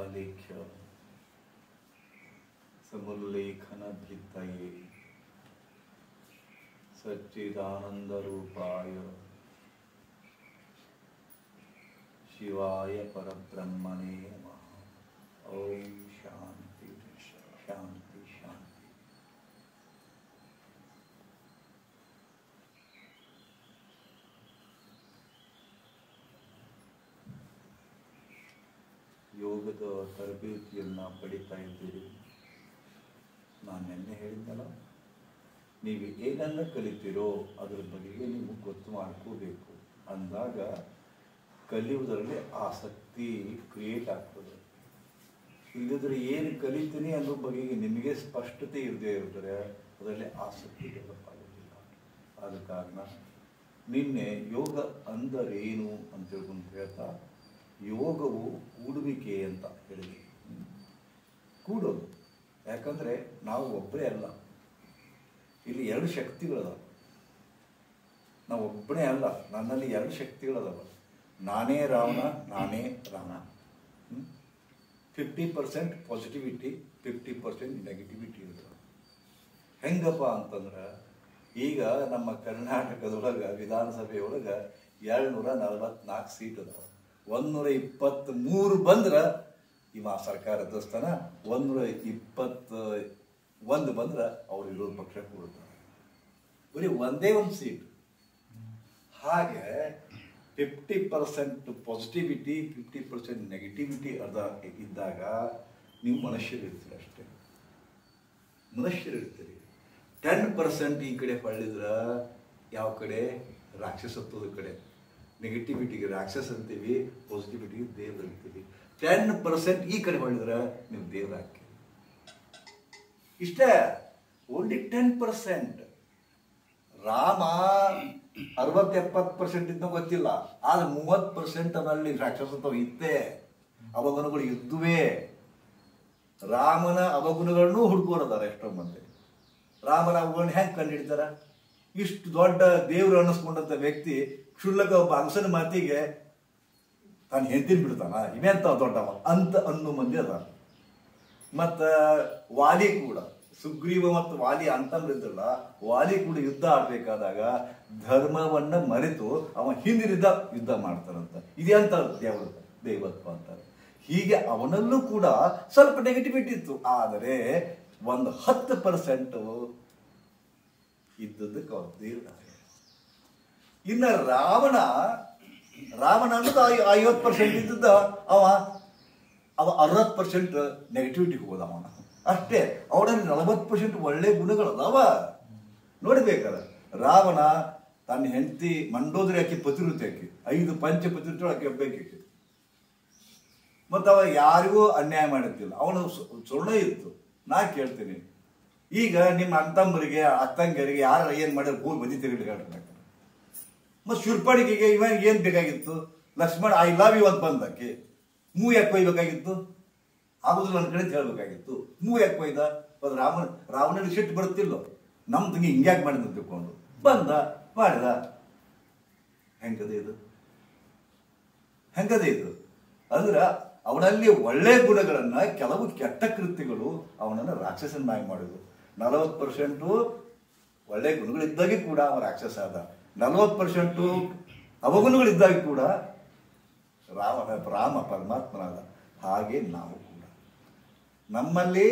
लेख्य समुल्लेखन भित्तये सच्चिदानंद रूपाय शिवाय परब्रह्मणे नमः। ओम शांति शांति शांति। ಯೋಗದ ತರಬೇತಿಯನ್ನು ಪಡಿತಾ ಇದ್ದೀರಿ. ನಾನು ನಿನ್ನೆ ಹೇಳಿದ್ದಲ್ಲ, ನೀವು ಏನನ್ನ ಕಲಿತೀರೋ ಅದರ ಬಗೆಗೆ ನೀವು ಗೊತ್ತು ಮಾಡ್ಕೋಬೇಕು. ಅಂದಾಗ ಕಲಿಯುವುದರಲ್ಲಿ ಆಸಕ್ತಿ ಕ್ರಿಯೇಟ್ ಆಗ್ತದೆ. ಇಲ್ಲದ್ರೆ ಏನು ಕಲಿತೀನಿ ಅನ್ನೋ ಬಗೆಗೆ ನಿಮಗೆ ಸ್ಪಷ್ಟತೆ ಇರದೇ ಇರ್ತಾರೆ, ಅದರಲ್ಲಿ ಆಸಕ್ತಿ ಡೆವಲಪ್ ಆಗೋದಿಲ್ಲ. ಆದ ಕಾರಣ ನಿನ್ನೆ ಯೋಗ ಅಂದರೇನು ಅಂತ ತಿಳ್ಕೊಂಡು ಹೇಳ್ತಾ, ಯೋಗವು ಕೂಡುವಿಕೆ ಅಂತ ಹೇಳಿದ್ವಿ. ಕೂಡೋದು, ಯಾಕಂದರೆ ನಾವು ಒಬ್ಬರೇ ಅಲ್ಲ, ಇಲ್ಲಿ ಎರಡು ಶಕ್ತಿಗಳದಾವ. ನಾವು ಒಬ್ಬನೇ ಅಲ್ಲ, ನನ್ನಲ್ಲಿ ಎರಡು ಶಕ್ತಿಗಳದಾವ. ನಾನೇ ರಾವಣ, ನಾನೇ ರಾಮ. 50% ಪಾಸಿಟಿವಿಟಿ, 50% ನೆಗೆಟಿವಿಟಿ ಇರ್ತದೆ. ಹೆಂಗಪ್ಪ ಅಂತಂದ್ರೆ, ಈಗ ನಮ್ಮ ಕರ್ನಾಟಕದೊಳಗೆ ವಿಧಾನಸಭೆಯೊಳಗೆ 244 ಸೀಟ್ ಅದಾವ. 123 ಬಂದ್ರೆ ಇವ ಸರ್ಕಾರದ ಸ್ಥಾನ, 121 ಬಂದ್ರೆ ಅವ್ರು ವಿರೋಧ ಪಕ್ಷಕ್ಕೆ ಕೊಡ್ತಾರೆ. ಬರೀ ಒಂದೇ ಒಂದು ಸೀಟ್. ಹಾಗೆ 50% ಪಾಸಿಟಿವಿಟಿ, 50% ನೆಗೆಟಿವಿಟಿ ಇದ್ದಾಗ ನೀವು ಮನುಷ್ಯರಿರ್ತೀರಿ, ಅಷ್ಟೇ ಮನುಷ್ಯರಿರ್ತೀರಿ. 10% ಈ ಕಡೆ ಹೊಳ್ಳಿದ್ರೆ ಯಾವ ಕಡೆ? ರಾಕ್ಷಸತ್ವದ ಕಡೆ. ನೆಗೆಟಿವಿಟಿಗೆ ರಾಕ್ಷಸ ಅಂತೀವಿ, ಪಾಸಿಟಿವಿಟಿಗೆ ದೇವ್ರು ಅಂತೀವಿ. 10% ಈ ಕಡೆ ಹೊಳ್ಳಿದ್ರೆ ನೀವು ದೇವ್ರ ಹಾಕಿ. ಇಷ್ಟೇ, ಓನ್ಲಿ 10%. ರಾಮ 60-70% ಇದ್ದ ಗೊತ್ತಿಲ್ಲ, ಆದ್ರೆ 30% ಅದರಲ್ಲಿ ರಾಕ್ಷಸತ್ವ ಇತ್ತೇ. ಅವಗುಣಗಳು ಇದ್ದುವೇ. ರಾಮನ ಅವಗುಣಗಳನ್ನು ಹುಡುಕೋರದಾರ ಎಷ್ಟೋ ಮಂದಿ. ರಾಮನ ಅವಗುಣ ಹೆಂಗೆ ಕಂಡು ಹಿಡಿತಾರ? ಇಷ್ಟು ದೊಡ್ಡ ದೇವ್ರು ಅನ್ನಿಸ್ಕೊಂಡಂತ ವ್ಯಕ್ತಿ ಕ್ಷುಲ್ಲಕ ಒಬ್ಬ ಅಗಸನ ಮಾತಿಗೆ ತಾನು ಹೆಂಡತಿನ ಬಿಡ್ತಾನ, ಇವೆಂತ ದೊಡ್ಡವ ಅಂತ ಅನ್ನೋ ಮಂದಿ ಅದ. ಮತ್ತು ವಾಲಿ ಕೂಡ, ಸುಗ್ರೀವ ಮತ್ತು ವಾಲಿ ಅಂತಂದ್ರಲ್ಲ, ವಾಲಿ ಕೂಡ ಯುದ್ಧ ಆಡ್ಬೇಕಾದಾಗ ಧರ್ಮವನ್ನ ಮರೆತು ಅವ ಹಿಂದಿರಿದ ಯುದ್ಧ ಮಾಡ್ತಾರಂತ. ಇದೆಂತ ದೇವತ್ವ ಅಂತಾರೆ. ಹೀಗೆ ಅವನಲ್ಲೂ ಕೂಡ ಸ್ವಲ್ಪ ನೆಗೆಟಿವಿಟಿ ಇತ್ತು, ಆದರೆ ಒಂದು 10% ಇದ್ದದ್ದಕ್ಕೆ ಅವ್ರು ದೇವ್ರ. ಇನ್ನು ರಾವಣ ಅನ್ನೋದು 50% ಇದ್ದದ್ದ, ಅವ 60% ನೆಗೆಟಿವಿಟಿಗೆ ಹೋದ. ಅವನ ಅಷ್ಟೇ. ಅವನಲ್ಲಿ 40% ಒಳ್ಳೆ ಗುಣಗಳದಾವ. ನೋಡ್ಬೇಕಲ್ಲ, ರಾವಣ ತನ್ನ ಹೆಂಡತಿ ಮಂಡೋದ್ರಿ ಆಕಿ ಪತಿರುತಿ, ಆಕಿ 5 ಪಂಚಪತಿರುತಿ ಆಕಿ ಒಬ್ಬಾಕಿ. ಮತ್ತು ಅವ ಯಾರಿಗೂ ಅನ್ಯಾಯ ಮಾಡುತ್ತಿಲ್ಲ, ಅವನು ಸುಳ್ಳ ಇತ್ತು. ನಾ ಕೇಳ್ತೀನಿ, ಈಗ ನಿಮ್ಮ ಅಣ್ಣತಮ್ಮರಿಗೆ ಅಕ್ಕಂಗರಿಗೆ ಯಾರು ಏನು ಮಾಡಿದ್ರೆ ಭೂಮಿ ಬದಿ ತಿರುಗಿಡ್ಬೇಕು. ಮತ್ತು ಶೂರ್ಪಣಿಕೆಗೆ ಇವಾಗ ಏನು ಬೇಕಾಗಿತ್ತು? ಲಕ್ಷ್ಮಣ ಐ ಲವ್ ಯು ಅಂತ ಬಂದಕ್ಕೆ ಮೂ ಯಾಕೆ ಕೊಯ್ಬೇಕಾಗಿತ್ತು? ಆಗುದಿಲ್ಲ ನನ್ನ ಕಡೆ ಹೇಳ್ಬೇಕಾಗಿತ್ತು. ಮೂ ಯಾಕೆ ಕೊಯ್ದ? ಅದು ರಾವಣನಿಗೆ ಸಿಟ್ಟು ಬರುತ್ತಿಲ್ಲ, ನಮ್ಮ ತಂಗಿ ಹಿಂಗ್ಯಾಕೆ ಮಾಡಿದ ತಿಳ್ಕೊಂಡು ಬಂದ ಮಾಡಿದ. ಹೆಂಗದೆ ಇದು? ಅಂದ್ರೆ ಅವನಲ್ಲಿ ಒಳ್ಳೆ ಗುಣಗಳನ್ನ, ಕೆಲವು ಕೆಟ್ಟ ಕೃತ್ಯಗಳು ಅವನನ್ನು ರಾಕ್ಷಸನ್ನಾಗಿ ಮಾಡಿದ್ರು. 40% ಒಳ್ಳೆ ಗುಣಗಳಿದ್ದಾಗಿ ಕೂಡ ಅವ ರಾಕ್ಷಸ ಆದ. 40% ಅವಗುಣಗಳಿದ್ದಾಗ ಕೂಡ ರಾಮ ಪರಮಾತ್ಮನಾದ. ಹಾಗೆ ನಾವು ಕೂಡ ನಮ್ಮಲ್ಲಿ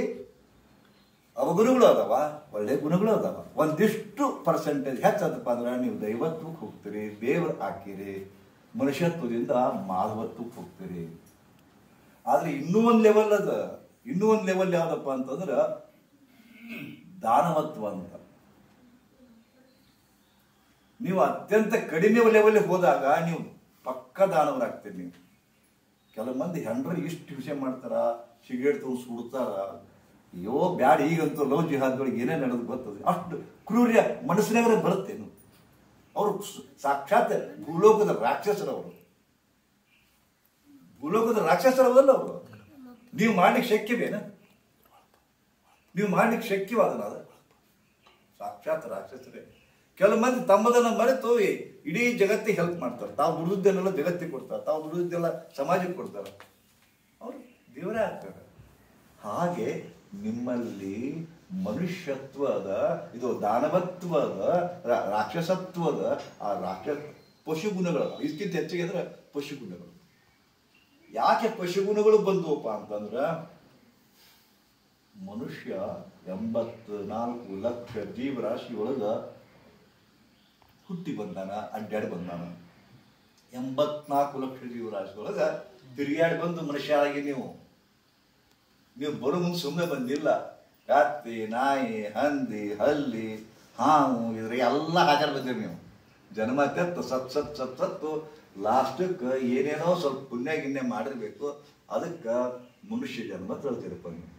ಅವಗುಣಗಳು ಅದಾವ, ಒಳ್ಳೆ ಗುಣಗಳು ಅದಾವ. ಒಂದಿಷ್ಟು ಪರ್ಸೆಂಟೇಜ್ ಹೆಚ್ಚದಪ್ಪ ಅಂದ್ರೆ ನೀವು ದೈವತ್ವಕ್ಕೆ ಹೋಗ್ತೀರಿ, ದೇವ್ರು ಹಾಕಿರಿ, ಮನುಷ್ಯತ್ವದಿಂದ ಮಾಧವತ್ವಕ್ಕೆ ಹೋಗ್ತೀರಿ. ಆದ್ರೆ ಇನ್ನೂ ಒಂದು ಲೆವೆಲ್ ಅದ. ಇನ್ನೂ ಒಂದು ಲೆವೆಲ್ ಯಾವ್ದಪ್ಪ ಅಂತಂದ್ರೆ ದಾನವತ್ವ ಅಂತ. ನೀವು ಅತ್ಯಂತ ಕಡಿಮೆ ಲೆವೆಲ್ಗೆ ಹೋದಾಗ ನೀವು ಪಕ್ಕ ದಾನವರಾಗ್ತೀರಿ. ನೀವು ಕೆಲವು ಮಂದಿ ಹೆಂಡ್ರಿಗೆ ಇಷ್ಟು ವಿಷಯ ಮಾಡ್ತಾರ, ಸಿಗರೇಟ್ ತಗೊಂಡು ಸುಡ್ತಾರ. ಅಯ್ಯೋ ಬ್ಯಾಡ, ಈಗಂತೂ ಲವ್ ಜಿಹಾದ್ಗಳಿಗೆ ಏನೇ ನಡೆದು ಬರ್ತದೆ. ಅಷ್ಟು ಕ್ರೂರ್ಯ ಮನಸ್ಸಿನಾಗ ಬರುತ್ತೇನು? ಅವರು ಸಾಕ್ಷಾತ್ ಭೂಲೋಕದ ರಾಕ್ಷಸರವರು, ಭೂಲೋಕದ ರಾಕ್ಷಸರವಲ್ಲ ಅವರು. ನೀವು ಮಾಡ್ಲಿಕ್ಕೆ ಶಕ್ಯವೇನ? ನೀವು ಮಾಡ್ಲಿಕ್ಕೆ ಶಕ್ಯವಾದನ? ಸಾಕ್ಷಾತ್ ರಾಕ್ಷಸರೇ. ಕೆಲವು ಮಂದಿ ತಮ್ಮದನ್ನ ಮರೆತು ಇಡೀ ಜಗತ್ತಿಗೆ ಹೆಲ್ಪ್ ಮಾಡ್ತಾರೆ. ತಾವು ದುಡಿದೆಲ್ಲ ಜಗತ್ತಿಗೆ ಕೊಡ್ತಾರೆ, ತಾವು ದುಡಿದೆಲ್ಲ ಸಮಾಜಕ್ಕೆ ಕೊಡ್ತಾರೆ. ಅವರು ದೇವರೇ ಆಗ್ತಾರೆ. ಹಾಗೆ ನಿಮ್ಮಲ್ಲಿ ಮನುಷ್ಯತ್ವದ, ಇದು ದಾನವತ್ವದ, ರಾಕ್ಷಸತ್ವದ, ಆ ಪಶುಗುಣಗಳು ಇದಕ್ಕಿಂತ ಹೆಚ್ಚಿಗೆ ಅಂದ್ರೆ ಪಶುಗುಣಗಳು. ಯಾಕೆ ಪಶುಗುಣಗಳು ಬಂದವಪ್ಪ ಅಂತಂದ್ರ, ಮನುಷ್ಯ 84 ಲಕ್ಷ ಜೀವರಾಶಿ ಒಳಗ ಹುಟ್ಟಿ ಬಂದಾನ, ಅಡ್ಡಾಡಿ ಬಂದಾನ. 84 ಲಕ್ಷ ಜೀವರಾಶಿ ಒಳಗ ತಿರುಗಾಡಿ ಬಂದು ಮನುಷ್ಯ ಆಗಿ ನೀವು ಬರೋ ಮುಂದೆ ಸುಮ್ಮನೆ ಬಂದಿಲ್ಲ. ಕತ್ತಿ, ನಾಯಿ, ಹಂದಿ, ಹಲ್ಲಿ, ಹಾವು ಇದ್ರೆ ಎಲ್ಲ ಹಾಕರ್ ಬಂದಿರಿ ನೀವು. ಜನ್ಮ ತೆತ್ತು ಸತ್ತು ಲಾಸ್ಟಕ್ಕೆ ಏನೇನೋ ಸ್ವಲ್ಪ ಪುಣ್ಯ ಗಿಣ್ಯ ಮಾಡಿರ್ಬೇಕು, ಅದಕ್ಕೆ ಮನುಷ್ಯ ಜನ್ಮ ತಳ್ತಿರಪ್ಪ ನೀವು.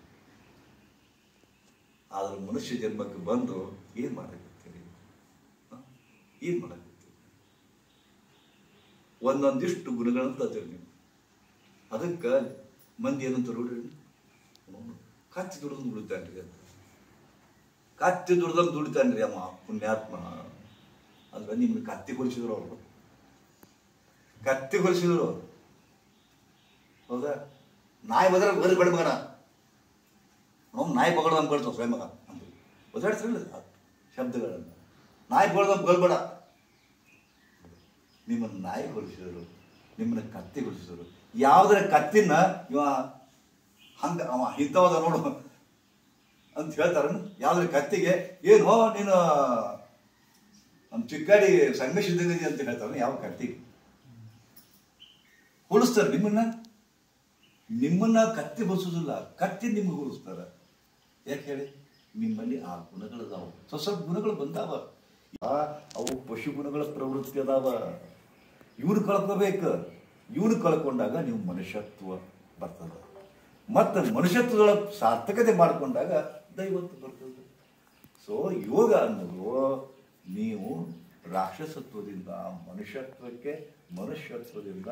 ಆದ್ರೆ ಮನುಷ್ಯ ಜನ್ಮಕ್ಕೆ ಬಂದು ಏನ್ ಮಾಡಕತ್ತೀರಿ? ಏನ್ ಮಾಡಕತ್ತೀರಿ? ಒಂದೊಂದಿಷ್ಟು ಗುಣಗಳನ್ನು ತರ್ತೀರಿ ನೀವು. ಅದಕ್ಕೆ ಮಂದಿ ಏನಂತ ನೋಡ್ರಿ, ಕತ್ತಿ ದುಡ್ದು ದುಡಿತಾನ್ರಿ ಅಂತ. ಕತ್ತಿ ದುಡ್ದಂಗೆ ದುಡಿತಾನ್ರಿ ಅಮ್ಮ ಪುಣ್ಯಾತ್ಮ. ಅಂದ್ರೆ ನಿಮ್ಗೆ ಕತ್ತಿ ಕೊಲಿಸಿದ್ರು ಅವರು, ಕತ್ತಿ ಕೊಲಿಸಿದ್ರು. ಹೌದಾ? ನಾಯಿ ಬದ್ರ ಬರೀ ಬಡ ಮಗನ ನಾವು ನಾಯಿ ಬಗಡ ಅಂತ ಕೊಡ್ತಾವ ಸ್ವಯಂ ಮಗ ಅಂತ ಒದಾಡ್ತಿರಲಿಲ್ಲ ಶಬ್ದಗಳನ್ನು. ನಾಯಿ ಬಗಡ ಬಲ್ಬೇಡ. ನಿಮ್ಮನ್ನು ನಾಯಿ ಕೊಲಿಸಿದರು, ನಿಮ್ಮನ್ನ ಕತ್ತಿ ಕೊಲಿಸಿದರು. ಯಾವುದ್ರ ಕತ್ತಿನ ಇವ ಹಂಗ ಅವ ಇಂಥವದ ನೋಡು ಅಂತ ಹೇಳ್ತಾರ. ಯಾವ್ದ್ರ ಕತ್ತಿಗೆ ಏನು ನೀನು ನಮ್ಮ ಚಿಕ್ಕಾಡಿ ಸಂಗಮಿಸಿದ್ದೀವಿ ಅಂತ ಹೇಳ್ತಾರ. ಯಾವ ಕತ್ತಿಗೆ ಹೋಲಿಸ್ತಾರೆ ನಿಮ್ಮನ್ನ ಕತ್ತಿ ಬಲಿಸೋದಿಲ್ಲ, ಕತ್ತಿ ನಿಮ್ಗೆ ಹೋಲಿಸ್ತಾರ. ಯಾಕೆ ಹೇಳಿ? ನಿಮ್ಮಲ್ಲಿ ಆ ಗುಣಗಳದಾವ, ಸ್ವಲ್ಪ ಗುಣಗಳು ಬಂದಾವ. ಅವು ಪಶು ಗುಣಗಳ ಪ್ರವೃತ್ತಿ ಅದಾವ. ಇವ್ನು ಕಳ್ಕೋಬೇಕು. ಇವನು ಕಳ್ಕೊಂಡಾಗ ನೀವು ಮನುಷ್ಯತ್ವ ಬರ್ತದ. ಮತ್ತು ಮನುಷ್ಯತ್ವದೊಳ ಸಾರ್ಥಕತೆ ಮಾಡಿಕೊಂಡಾಗ ದೈವತ್ವ ಬರ್ತದೆ. ಸೊ ಯೋಗ ಅನ್ನೋದು ನೀವು ರಾಕ್ಷಸತ್ವದಿಂದ ಮನುಷ್ಯತ್ವಕ್ಕೆ, ಮನುಷ್ಯತ್ವದಿಂದ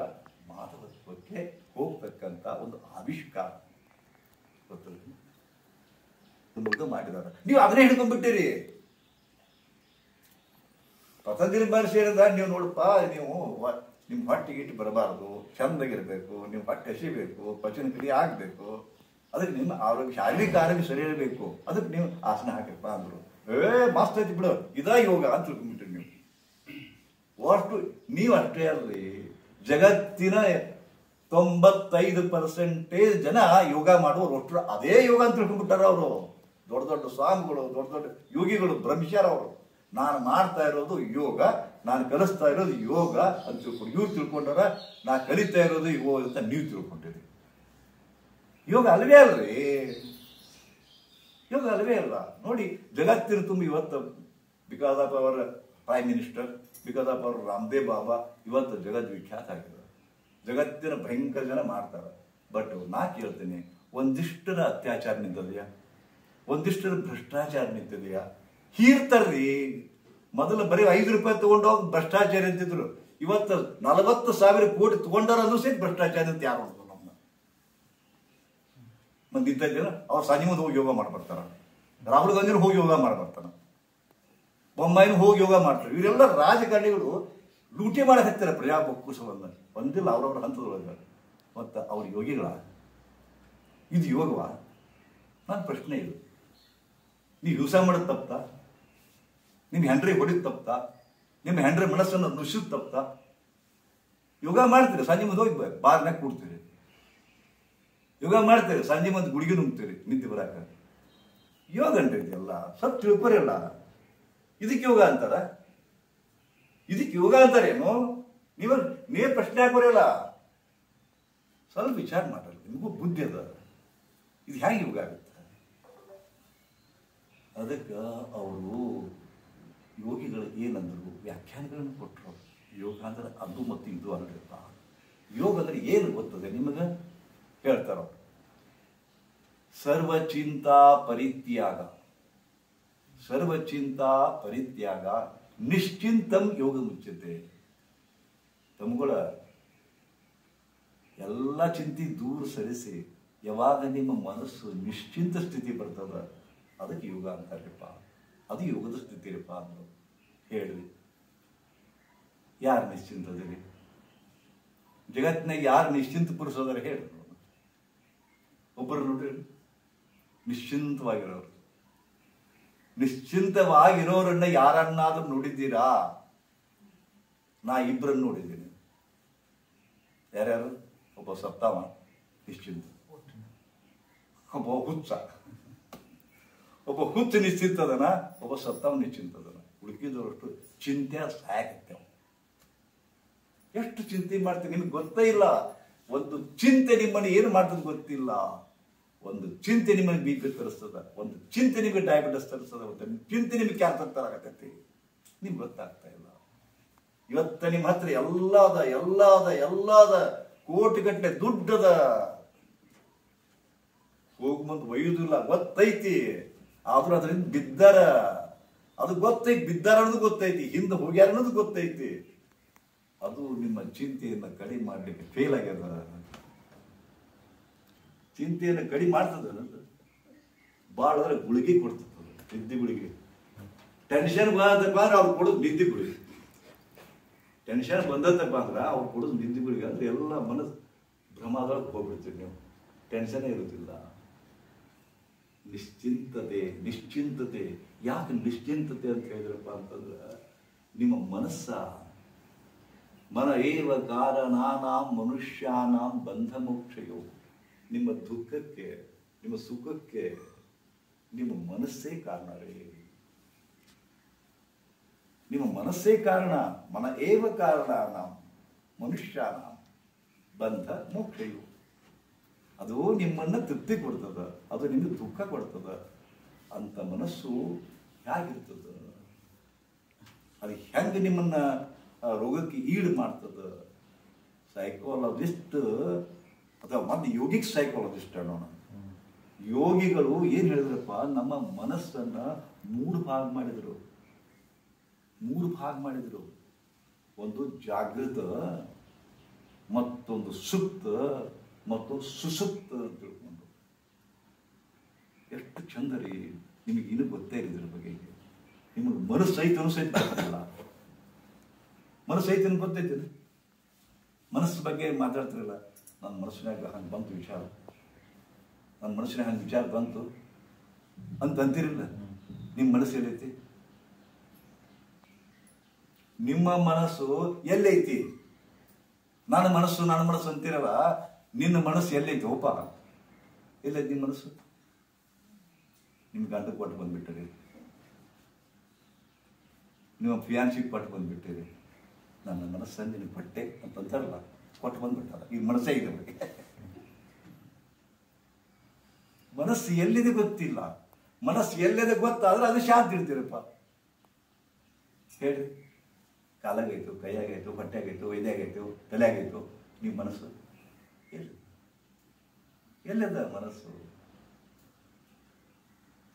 ಮಾನವತ್ವಕ್ಕೆ ಹೋಗ್ತಕ್ಕಂಥ ಒಂದು ಆವಿಷ್ಕಾರ ಮಾಡಿದಾರೆ. ನೀವು ಅದನ್ನೇ ಹಿಡ್ಕೊಂಡ್ಬಿಟ್ಟಿರಿ. ಪತಂಜಲಿ ಮಹರ್ಷಿ ಹೇಳಿದ, ನೀವು ನೋಡಪ್ಪ, ನೀವು ನಿಮ್ಮ ಹೊಟ್ಟೆಗೆ ಇಟ್ಟು ಬರಬಾರ್ದು, ಚಂದಾಗಿರ್ಬೇಕು, ನಿಮ್ಮ ಹೊಟ್ಟೆ ಹಸಿಬೇಕು, ಪಚನ ಕ್ರಿಯೆ ಆಗಬೇಕು, ಅದಕ್ಕೆ ನಿಮ್ಮ ಆರೋಗ್ಯ, ಶಾರೀರಿಕ ಆರೋಗ್ಯ ಸರಿ ಇರಬೇಕು, ಅದಕ್ಕೆ ನೀವು ಆಸನ ಹಾಕಪ್ಪ ಅಂದರು. ಮಸ್ತ್ ಐತಿ ಬಿಡು, ಇದಾ ಯೋಗ ಅಂತ ತಿಳ್ಕೊಂಡ್ಬಿಟ್ರಿ ನೀವು. ಅಷ್ಟು ನೀವು ಅಷ್ಟೇ ಅಲ್ರಿ, ಜಗತ್ತಿನ 95% ಜನ ಯೋಗ ಮಾಡುವ ಒಟ್ಟರು ಅದೇ ಯೋಗ ಅಂತ ತಿಳ್ಕೊಂಡ್ಬಿಟ್ಟಾರ. ಅವರು ದೊಡ್ಡ ದೊಡ್ಡ ಸ್ವಾಮಿಗಳು, ದೊಡ್ಡ ದೊಡ್ಡ ಯೋಗಿಗಳು ಭ್ರಮಿಸ್ಯಾರ. ಅವರು ನಾನು ಮಾಡ್ತಾ ಇರೋದು ಯೋಗ, ನಾನು ಕಲಿಸ್ತಾ ಇರೋದು ಯೋಗ ಅಂತ ತಿಳ್ಕೊಂಡು ಇವ್ರು ತಿಳ್ಕೊಂಡಾರ. ನಾ ಕಲಿತಾ ಇರೋದು ಯೋಗ ಅಂತ ನೀವು ತಿಳ್ಕೊಂಡಿರಿ. ಯೋಗ ಅಲ್ವೇ ಅಲ್ರಿ, ಯೋಗ ಅಲ್ವೇ ಅಲ್ಲ. ನೋಡಿ, ಜಗತ್ತಿನ ತುಂಬ ಇವತ್ತು because of our prime minister, because of our Ramdev Baba ಇವತ್ತು ಜಗತ್ ವಿಖ್ಯಾತ ಆಗಿದೆ. ಜಗತ್ತಿನ ಭಯಂಕರ ಜನ ಮಾಡ್ತಾರೆ. ಬಟ್ ನಾ ಕೇಳ್ತೀನಿ, ಒಂದಿಷ್ಟರ ಅತ್ಯಾಚಾರ ನಿಂತಿದೆಯಾ? ಒಂದಿಷ್ಟರ ಭ್ರಷ್ಟಾಚಾರ ನಿಂತಿದೆಯಾ? ಹೀರ್ತಾರ್ರಿ. ಮೊದಲು ಬರೀ 5 ರೂಪಾಯಿ ತಗೊಂಡೋಗಿ ಭ್ರಷ್ಟಾಚಾರ ಅಂತಿದ್ರು. ಇವತ್ತು 40,000 ಕೋಟಿ ತಗೊಂಡಾರ ಅದು ಸಹಿತ ಭ್ರಷ್ಟಾಚಾರ ಅಂತ ಯಾರು ನೋಡ್ತಾರೆ? ನಮ್ಮನ್ನ ಮಂದಿ ಇದ್ದಿಲ್ಲ. ಅವ್ರು ಸಂಜೆ ಮುಂದೆ ಹೋಗಿ ಯೋಗ ಮಾಡ್ಬರ್ತಾರ. ರಾಹುಲ್ ಗಾಂಧಿನೂ ಹೋಗಿ ಯೋಗ ಮಾಡ್ಬರ್ತಾರ. ಬೊಮ್ಮಾಯಿನೂ ಹೋಗಿ ಯೋಗ ಮಾಡ್ತಾರೆ. ಇವರೆಲ್ಲ ರಾಜಕಾರಣಿಗಳು ಲೂಟಿ ಮಾಡಕ್ ಹತ್ತಿರ ಪ್ರಜಾ ಬೊಕ್ಕೂಸವನ್ನ ಒಂದಿಲ್ಲ ಅವ್ರವ್ರ ಹಂತದೊಳಗ. ಮತ್ತು ಅವ್ರ ಯೋಗಿಗಳ ಇದು ಯೋಗವಾ? ನನ್ನ ಪ್ರಶ್ನೆ ಇದು. ನೀವು ಹಿಂಸೆ ಮಾಡೋದು ತಪ್ತಾ? ನಿಮ್ಮ ಹೆಂಡ್ರಿ ಹೊಡಿದ್ ತಪ್ತಾ? ನಿಮ್ಮ ಹೆಂಡ್ರಿ ಮನಸ್ಸನ್ನು ನುಸಿದ್ ತಪ್ತಾ? ಯೋಗ ಮಾಡ್ತೀರಿ, ಸಂಜೆ ಮುಂದೆ ಹೋಗಿ ಬಾರ್ನಾಗ ಕೂಡ್ತೀರಿ. ಯೋಗ ಮಾಡ್ತೀರಿ, ಸಂಜೆ ಮುಂದೆ ಗುಡಿಗೆ ನುಗ್ತೀರಿ ನಿದ್ದೆ ಬರಾಕ. ಯೋಗ ಅಂದ್ರೆ ಇದೆಲ್ಲ ಸ್ವಲ್ಪ ತಿಳ್ಕೊರಿಲ್ಲ. ಇದಕ್ಕೆ ಯೋಗ ಅಂತಾರ? ಇದಕ್ಕೆ ಯೋಗ ಅಂತಾರೇನು? ನೀವೇ ಪ್ರಶ್ನೆ ಹಾಕೋರಿಲ್ಲ. ಸ್ವಲ್ಪ ವಿಚಾರ ಮಾಡಲ್ಲ. ನಿಮಗೂ ಬುದ್ಧಿ ಅದ. ಇದು ಹೇಗೆ ಯೋಗ ಆಗುತ್ತೆ? ಅದಕ್ಕೆ ಅವರು ಯೋಗಿಗಳು ಏನಂದ್ರು, ವ್ಯಾಖ್ಯಾನಗಳನ್ನು ಕೊಟ್ಟರು. ಯೋಗ ಅಂದ್ರೆ ಅದು ಮತ್ತು ಇದು ಅಲ್ರಿಪ್ಪ. ಯೋಗ ಅಂದ್ರೆ ಏನು ಗೊತ್ತದೆ ನಿಮಗೆ? ಹೇಳ್ತಾರ, ಸರ್ವಚಿಂತಾ ಪರಿತ್ಯಾಗ, ಸರ್ವಚಿಂತಾ ಪರಿತ್ಯಾಗ ನಿಶ್ಚಿಂತಂ ಯೋಗ ಮುಚ್ಚತೆ. ತಮ್ಗಳ ಎಲ್ಲ ಚಿಂತೆ ದೂರ ಸರಿಸಿ ಯಾವಾಗ ನಿಮ್ಮ ಮನಸ್ಸು ನಿಶ್ಚಿಂತ ಸ್ಥಿತಿ ಬರ್ತದ ಅದಕ್ಕೆ ಯೋಗ ಅಂತಾರಪ್ಪ. ಅದು ಯೋಗದ ಸ್ಥಿತಿ ರೀಪ್ಪ ಅಂದ್ರು. ಹೇಳ್ರಿ, ಯಾರು ನಿಶ್ಚಿಂತದಿರಿ? ಜಗತ್ತಿನಾಗ ಯಾರು ನಿಶ್ಚಿಂತ ಪುರುಷದಾರ ಹೇಳ್ರಿ. ಒಬ್ಬರು ನೋಡ್ರಿ, ನಿಶ್ಚಿಂತವಾಗಿರೋರು. ನಿಶ್ಚಿಂತವಾಗಿರೋರನ್ನ ಯಾರನ್ನಾದ್ರೂ ನೋಡಿದ್ದೀರಾ? ನಾ ಇಬ್ಬರನ್ನು ನೋಡಿದ್ದೀನಿ. ಯಾರ್ಯಾರು? ಒಬ್ಬ ಸತ್ತಾವ ನಿಶ್ಚಿಂತ, ಒಬ್ಬ ಹುಚ್ಚ. ಒಬ್ಬ ಹುಚ್ಚ ನಿಶ್ಚಿಂತದನ, ಒಬ್ಬ ಸತ್ತಾವ ನಿಶ್ಚಿಂತದನ. ಹುಡುಕಿದವರಷ್ಟು ಚಿಂತೆ ಸಾಯಕತ್ತೇವ. ಎಷ್ಟು ಚಿಂತೆ ಮಾಡ್ತೀವಿ ನಿಮ್ಗೆ ಗೊತ್ತೇ ಇಲ್ಲ. ಒಂದು ಚಿಂತೆ ನಿಮ್ಮನ್ನು ಏನು ಮಾಡ್ತದೆ ಗೊತ್ತಿಲ್ಲ. ಒಂದು ಚಿಂತೆ ನಿಮಗೆ ಬಿ ಪಿ ತರಿಸ್ತದ, ಒಂದು ಚಿಂತೆ ನಿಮಗೆ ಡಯಾಬಿಟಿಸ್ ತರಿಸ್ತದ, ಒಂದು ಚಿಂತೆ ನಿಮಗೆ ಕ್ಯಾನ್ಸರ್ ತರಾಕತ್ತೈತಿ. ನಿಮ್ಗೆ ಗೊತ್ತಾಗ್ತಾ ಇಲ್ಲ. ಇವತ್ತ ನಿಮ್ಮ ಹತ್ರ ಎಲ್ಲಾದ ಕೋಟಿಗಟ್ಟಲೆ ದುಡ್ಡದ, ಹೋಗ್ ಮುಂದೆ ಒಯ್ಯುದಿಲ್ಲ ಗೊತ್ತೈತಿ. ಆದ್ರೂ ಅದರಿಂದ ಬಿದ್ದಾರ, ಅದು ಗೊತ್ತೈತಿ. ಬಿದ್ದಾರ ಅನ್ನೋದು ಗೊತ್ತೈತಿ, ಹಿಂದೆ ಹೋಗ್ಯಾರ ಅನ್ನೋದು ಗೊತ್ತೈತಿ. ಅದು ನಿಮ್ಮ ಚಿಂತೆಯನ್ನು ಕಡಿಮೆ ಮಾಡ್ಲಿಕ್ಕೆ ಫೇಲ್ ಆಗ್ಯದ. ಚಿಂತೆಯನ್ನು ಕಡಿಮೆ ಮಾಡ್ತದ ಭಾಳ ಗುಳಿಗೆ ಕೊಡ್ತದ, ನಿದ್ದೆ ಗುಳಿಗೆ. ಟೆನ್ಷನ್ ಬಂದಪ್ಪ ಅಂದ್ರೆ ಅವ್ರು ಕೊಡೋದು ನಿದ್ದೆ ಗುಳಿಗೆ. ಟೆನ್ಷನ್ ಬಂದತ್ತಪ್ಪ ಅಂದ್ರೆ ಅವ್ರು ಕೊಡೋದು ನಿದ್ದೆ ಗುಳಿಗೆ. ಅಂದ್ರೆ ಎಲ್ಲ ಮನಸ್ಸು ಭ್ರಮದೊಳಗೆ ಹೋಗ್ಬಿಡ್ತೀವಿ ನೀವು. ಟೆನ್ಷನ್ನೇ ಇರುತ್ತಿಲ್ಲ. ನಿಶ್ಚಿಂತತೆ. ಯಾಕೆ ನಿಶ್ಚಿಂತತೆ ಅಂತ ಹೇಳಿದ್ರಪ್ಪ ಅಂತಂದ್ರೆ, ನಿಮ್ಮ ಮನಸ್ಸ ಮನ ಏವ ಕಾರಣಾನಾಂ ಮನುಷ್ಯಾನಾಂ ಬಂಧ ಮೋಕ್ಷಯೋ. ನಿಮ್ಮ ದುಃಖಕ್ಕೆ, ನಿಮ್ಮ ಸುಖಕ್ಕೆ ನಿಮ್ಮ ಮನಸ್ಸೇ ಕಾರಣ ರೀ. ನಿಮ್ಮ ಮನಸ್ಸೇ ಕಾರಣ. ಮನ ಏವ ಕಾರಣಾನಾಂ ಮನುಷ್ಯಾನಾಂ ಬಂಧ ಮೋಕ್ಷಯೋ. ಅದು ನಿಮ್ಮನ್ನ ತೃಪ್ತಿ ಕೊಡ್ತದ, ಅದು ನಿಮಗೆ ದುಃಖ ಕೊಡ್ತದ. ಅಂತ ಮನಸ್ಸು ಹೇಗಿರ್ತದ? ಅದು ಹೆಂಗೆ ನಿಮ್ಮನ್ನ ರೋಗಕ್ಕೆ ಈಡು ಮಾಡ್ತದ? ಸೈಕಾಲಜಿಸ್ಟ್ ಅಥವಾ ಮತ್ತೆ ಯೋಗಿಕ್ ಸೈಕಾಲಜಿಸ್ಟ್ ಅನ್ನೋಣ. ಯೋಗಿಗಳು ಏನ್ ಹೇಳಿದ್ರಪ್ಪ, ನಮ್ಮ ಮನಸ್ಸನ್ನ ಮೂರು ಭಾಗ ಮಾಡಿದ್ರು. ಒಂದು ಜಾಗೃತ, ಮತ್ತೊಂದು ಸುಪ್ತ, ಮತ್ತು ಸುಸುಪ್ತ ಅಂತ ತಿಳ್ಕೊಂಡು. ಎಷ್ಟು ಚಂದ ರೀ. ನಿಮಗೆ ಇನ್ನೂ ಗೊತ್ತೇ ಇದ್ರ ಬಗ್ಗೆ. ನಿಮಗೆ ಮನಸ್ಸು ಐತನೂ ಸಹಿತ ಗೊತ್ತಿಲ್ಲ. ಮನಸ್ಸು ಐತನ ಗೊತ್ತೈತಿ. ಮನಸ್ಸು ಬಗ್ಗೆ ಮಾತಾಡ್ತಿರಲ್ಲ. ನನ್ನ ಮನಸ್ಸಿನಾಗ ಹಂಗೆ ಬಂತು ವಿಚಾರ, ನನ್ನ ಮನಸ್ಸಿನಾಗ ಹಂಗೆ ವಿಚಾರ ಬಂತು ಅಂತ ಅಂತಿರಲಿಲ್ಲ. ನಿಮ್ಮ ಮನಸ್ಸು ಎಲ್ಲೈತಿ? ನಿಮ್ಮ ಮನಸ್ಸು ಎಲ್ಲೈತಿ? ನನ್ನ ಮನಸ್ಸು ಅಂತಿರಲ್ಲ. ನಿನ್ನ ಮನಸ್ಸು ಎಲ್ಲೈತಿ? ಓಪ ಎಲ್ಲೈತಿ ನಿಮ್ಮ ಮನಸ್ಸು? ನಿಮ್ಮ ಗಂಡ ಕೊಟ್ಟು ಬಂದ್ಬಿಟ್ಟಿರಿ, ನಿಮ್ಮ ಫಿಯಾನ್ಸಿಗೆ ಕೊಟ್ಟು ಬಂದ್ಬಿಟ್ಟಿರಿ. ನನ್ನ ಮನಸ್ಸನ್ನು ನಿನ್ನ ಪಟ್ಟೆ ಅಂತಂತಾರಲ್ಲ, ಕೊಟ್ಟು ಬಂದ್ಬಿಟ್ಟಾರ. ಈ ಮನಸ್ಸೇ ಇದೆ ಬಗ್ಗೆ. ಮನಸ್ಸು ಎಲ್ಲಿದೆ ಗೊತ್ತಿಲ್ಲ. ಮನಸ್ಸು ಎಲ್ಲಿದೆ ಗೊತ್ತಾದ್ರೆ ಅದು ಶಾಂತಿ ಇರ್ತೀರಪ್ಪ. ಹೇಳಿ, ಕಾಲಾಗೈತು, ಕೈಯಾಗೈತು, ಹೊಟ್ಟೆಗಾಯ್ತು, ಎದೆಯಾಗೈತು, ತಲೆಯಾಗೈತು. ನಿಮ್ಮ ಮನಸ್ಸು ಎಲ್ಲಿದೆ ಮನಸ್ಸು?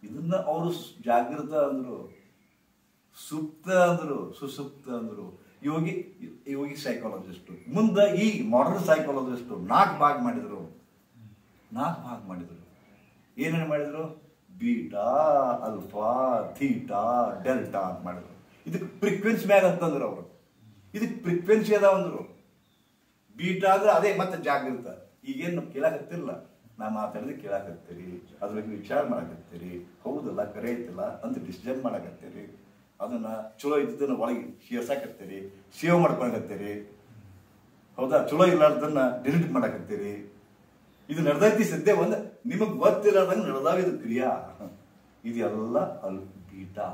ಇದನ್ನ ಅವರು ಜಾಗೃತ ಅಂದ್ರು, ಸುಪ್ತ ಅಂದ್ರು, ಸುಸುಪ್ತ ಅಂದ್ರು. ಯೋಗಿ ಸೈಕಾಲಜಿಸ್ಟು. ಮುಂದೆ ಈ ಮಾಡರ್ನ್ ಸೈಕಾಲಜಿಸ್ಟು 4 ಭಾಗ ಮಾಡಿದ್ರು. ಏನೇನು ಮಾಡಿದ್ರು? ಬೀಟಾ, ಅಲ್ಫಾ, ಥೀಟಾ, ಡೆಲ್ಟಾ ಅಂತ ಮಾಡಿದ್ರು. ಇದಕ್ಕೆ ಫ್ರೀಕ್ವೆನ್ಸಿ ಮ್ಯಾಗ ಅಂತಂದ್ರು ಅವರು. ಇದಕ್ಕೆ ಫ್ರೀಕ್ವೆನ್ಸಿ ಅದಾವಂದ್ರು. ಬೀಟಾ ಅಂದ್ರೆ ಅದೇ ಮತ್ತೆ ಜಾಗೃತ. ಈಗೇನು ಕೇಳಾಕತ್ತಿಲ್ಲ, ನಾ ಮಾತಾಡಿದ್ರೆ ಕೇಳಾಕತ್ತೀರಿ, ಅದ್ರ ಬಗ್ಗೆ ವಿಚಾರ ಮಾಡಾಕತ್ತೀರಿ. ಹೌದಲ್ಲ, ಕರೆ ಐತಿಲ್ಲ ಅಂತ ಡಿಸಿಷನ್ ಮಾಡಾಕತ್ತೀರಿ. ಅದನ್ನ ಚಲೋ ಇದ್ದದನ್ನ ಒಳಗೆ ಸೇರ್ಸಾಕತ್ತೀರಿ, ಸೇವ್ ಮಾಡ್ಕೊಳಕತ್ತೀರಿ. ಹೌದಾ? ಚಲೋ ಇಲ್ಲಾರ್ದನ್ನ ಡಿಲೀಟ್ ಮಾಡಾಕತ್ತೀರಿ. ಇದು ನಡೆದೈತಿ ಸದ್ಯ. ಒಂದು ನಿಮಗೆ ಗೊತ್ತಿಲ್ಲದಂಗೆ ನಡೆದಾವ. ಇದು ಕ್ರಿಯಾ. ಇದೆಲ್ಲ ಬೀಟಾ,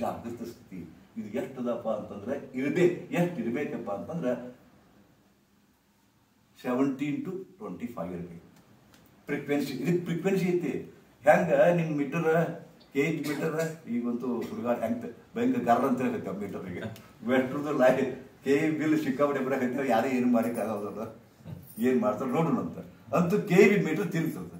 ಜಾಗೃತ ಸ್ಥಿತಿ. ಇದು ಎಷ್ಟದಪ್ಪ ಅಂತಂದ್ರೆ ಎಷ್ಟು ಇರ್ಬೇಕಪ್ಪ ಅಂತಂದ್ರೆ 17 to 25 ಇರ್ಬೇಕು ಫ್ರೀಕ್ವೆನ್ಸಿ. ಇದಕ್ಕೆ ಫ್ರೀಕ್ವೆನ್ಸಿ ಐತಿ. ಹೆಂಗ ನಿಮ್ಮ ಮೀಟರ್, KH ಮೀಟರ್ ಈಗಂತೂ ಸುಡುಗಾಡ ಹೆಂಗ ಭಯಂಕರ ಗಾರ್ಡ್ ಅಂತ ಹೇಳ್ತೇವೆ ಮೀಟರ್ಗೆ. ಬೆಟ್ರದ್ದು ಲೈಟ್ KV ಬಿಲ್ ಸಿಕ್ಕಾಪಟ್ಟೆ ಬರಕೈತೆ. ಯಾರೇ ಏನು ಮಾಡಕ್ಕಾಗೋದಲ್ಲ, ಏನ್ ಮಾಡ್ತಾರೆ ನೋಡೋಣ ಅಂತೂ KV ಮೀಟರ್ ತಿರುಗ್ತದೆ.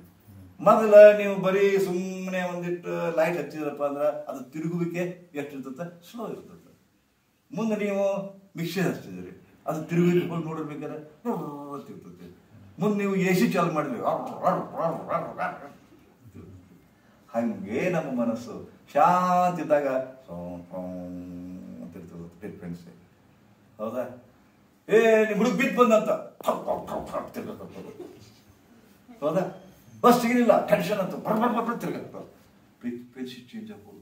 ಮೊದಲ ನೀವು ಬರೀ ಸುಮ್ಮನೆ ಒಂದಿಟ್ಟು ಲೈಟ್ ಹಚ್ಚಿದ್ರಪ್ಪ ಅಂದ್ರೆ ಅದು ತಿರುಗುವಿಕೆ ಎಷ್ಟಿರ್ತದೆ? ಸ್ಲೋ ಇರ್ತದೆ. ಮುಂದೆ ನೀವು ಮಿಕ್ಸರ್ ಹಚ್ಚಿದ್ರಿ, ಅದು ತಿರುಗಿ ನೋಡಿರ್ಬೇಕಾದ್ರೆ ತಿರ್ತದೆ. ಮುಂದೆ ನೀವು AC ಚಾಲು ಮಾಡಿದ್ರಿ, ಹಂಗೆ ನಮ್ಮ ಮನಸ್ಸು ಶಾಂತಿ ಇದ್ದಾಗ ಅಂತಿರ್ತದೆ ಫ್ರೀಕ್ವೆನ್ಸಿ. ಹೌದಾ? ನಿಮ್ ಹುಡುಗ ಬಿದ್ದು ಬಂದಂತ ಹೌದಾ? ಬಸ್ ಸಿಗಲಿಲ್ಲ, ಟೆನ್ಷನ್ ಅಂತ ಬರ ತಿರುಗತ್ತ. ಫ್ರೀಕ್ವೆನ್ಸಿ ಚೇಂಜ್ ಆಗೋದು.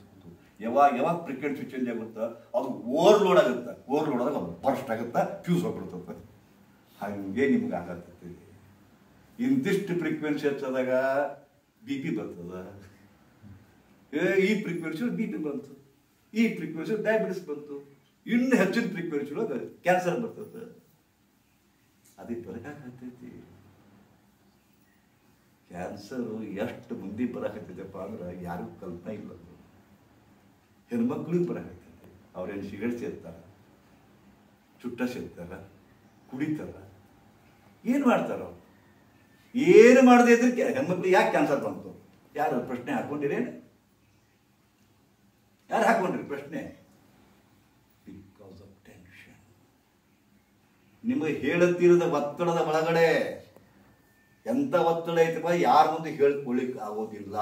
ಯಾವಾಗ ಫ್ರೀಕ್ವೆನ್ಸಿ ಚೇಂಜ್ ಆಗುತ್ತಾ ಅದು ಓವರ್ಲೋಡ್ ಆಗುತ್ತೆ. ಓವರ್ಲೋಡ್ ಆದಾಗ ಅದು ಬರ್ಸ್ಟ್ ಆಗುತ್ತಾ, ಫ್ಯೂಸ್ ಹೋಗ್ಬಿಡ್ತದೆ. ಹಾಗೆ ನಿಮ್ಗೆ ಆಗತ್ತೈತಿ. ಇಂತಿಷ್ಟು ಫ್ರೀಕ್ವೆನ್ಸಿ ಹೆಚ್ಚಾದಾಗ ಬಿ ಪಿ ಬರ್ತದ, ಈ ಫ್ರೀಕ್ವೆನ್ಸಿ ಬಿ ಪಿ ಬಂತು, ಈ ಫ್ರೀಕ್ವೆನ್ಸಿ ಡಯಾಬಿಟಿಸ್ ಬಂತು, ಇನ್ನು ಹೆಚ್ಚಿನ ಫ್ರೀಕ್ವೆನ್ಸಿ ಒಳಗೆ ಕ್ಯಾನ್ಸರ್ ಬರ್ತದೆ. ಅದಕ್ಕೆ ಬರಕಾಗತೈತಿ. ಕ್ಯಾನ್ಸರ್ ಎಷ್ಟು ಮಂದಿ ಬರಕತ್ತೈತಪ್ಪ ಅಂದ್ರೆ ಯಾರಿಗೂ ಕಲ್ಪನೆ ಇಲ್ಲ. ಹೆಣ್ಮಕ್ಳಿಗೆ ಬರಕತ್ತೈತಿ. ಅವ್ರೇನು ಸಿಗರೇಟ್ ಸೇರ್ತಾರ, ಚುಟ್ಟ ಸೇರ್ತಾರ, ಕುಡಿತಾರ, ಏನು ಮಾಡ್ತಾರ? ಏನು ಮಾಡದೆ ಇದ್ರೆ ಹೆಣ್ಮಕ್ಳಿಗೆ ಯಾಕೆ ಕ್ಯಾನ್ಸರ್ ಬಂತು? ಯಾರು ಪ್ರಶ್ನೆ ಹಾಕೊಂಡಿರೇನು? ಯಾರು ಹಾಕೊಂಡ್ರಿ ಪ್ರಶ್ನೆ? Because of tension. ನಿಮಗೆ ಹೇಳುತ್ತಿರದ ಒತ್ತಡದ ಒಳಗಡೆ ಎಂತ ಒತ್ತಡ ಐತಪ್ಪ, ಯಾರ ಮುಂದೆ ಹೇಳ್ಕೊಳ್ಳಿಕ್ ಆಗೋದಿಲ್ಲ,